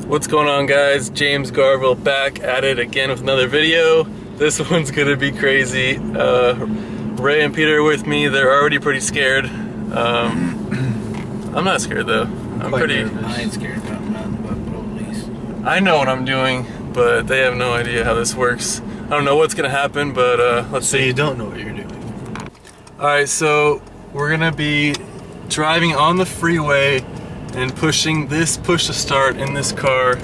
What's going on, guys? James Garville back at it again with another video. This one's gonna be crazy. Ray and Peter are with me. They're already pretty scared. I'm not scared though. I'm pretty nervous. I ain't scared about nothing but police. I know what I'm doing, but they have no idea how this works. I don't know what's gonna happen, but let's see. So you don't know what you're doing. Alright, so we're gonna be driving on the freeway and pushing this push to start in this car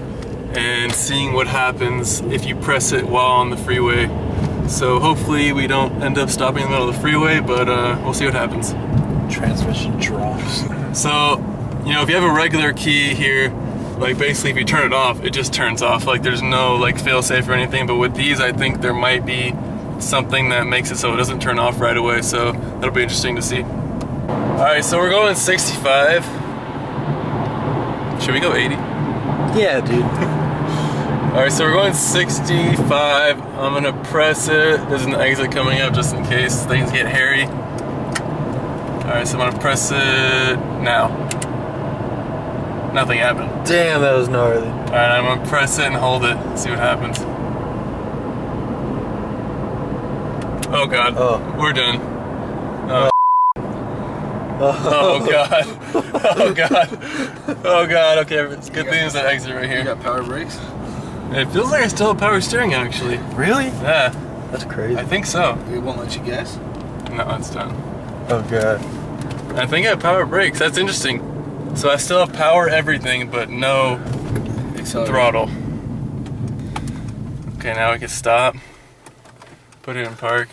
and seeing what happens if you press it while on the freeway. So hopefully we don't end up stopping in the middle of the freeway, but we'll see what happens. Transmission drops. So, you know, if you have a regular key here, like basically if you turn it off, it just turns off. Like there's no like fail-safe or anything, but with these I think there might be something that makes it so it doesn't turn off right away, so that'll be interesting to see. Alright, so we're going 65. Should we go 80? Yeah, dude. Alright, so we're going 65. I'm gonna press it. There's an exit coming up just in case things get hairy. Alright, so I'm gonna press it now. Nothing happened. Damn, that was gnarly. Alright, I'm gonna press it and hold it, see what happens. Oh god, we're done. Oh. Oh god. Oh god. Oh god, okay, it's good thing there's that exit right here. You got power brakes? It feels like I still have power steering actually. Really? Yeah. That's crazy. I think so. It won't let you gas? No, it's done. Oh god. I think I have power brakes, that's interesting. So I still have power everything, but no throttle. Okay, now we can stop. Put it in park.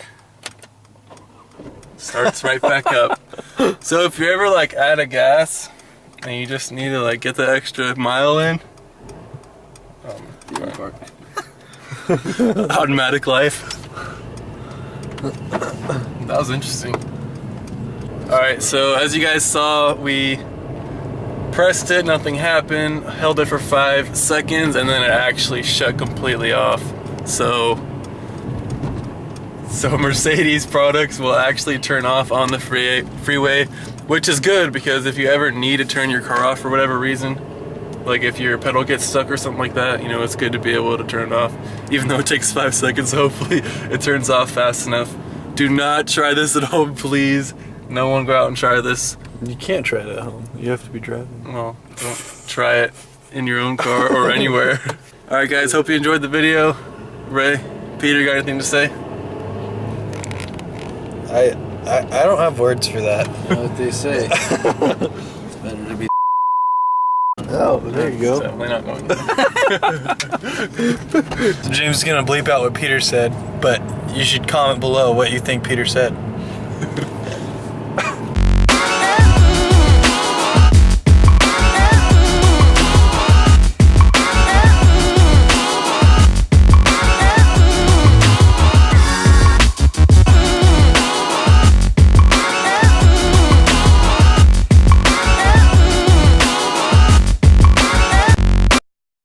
Starts right back up. So if you're ever like out of gas and you just need to like get the extra mile in, automatic life. That was interesting. Alright, so as you guys saw, we pressed it, nothing happened, held it for 5 seconds, and then it actually shut completely off. So Mercedes products will actually turn off on the freeway, which is good because if you ever need to turn your car off for whatever reason, like if your pedal gets stuck or something like that, you know, it's good to be able to turn it off, even though it takes 5 seconds. Hopefully it turns off fast enough. Do not try this at home, please. No one go out and try this. You can't try it at home. You have to be driving. Well, don't try it in your own car or anywhere. Alright guys, hope you enjoyed the video. Ray, Peter, got anything to say? I don't have words for that. You know what they say. It's better to be. Oh, there you go. Definitely not going So James is gonna bleep out what Peter said, but you should comment below what you think Peter said.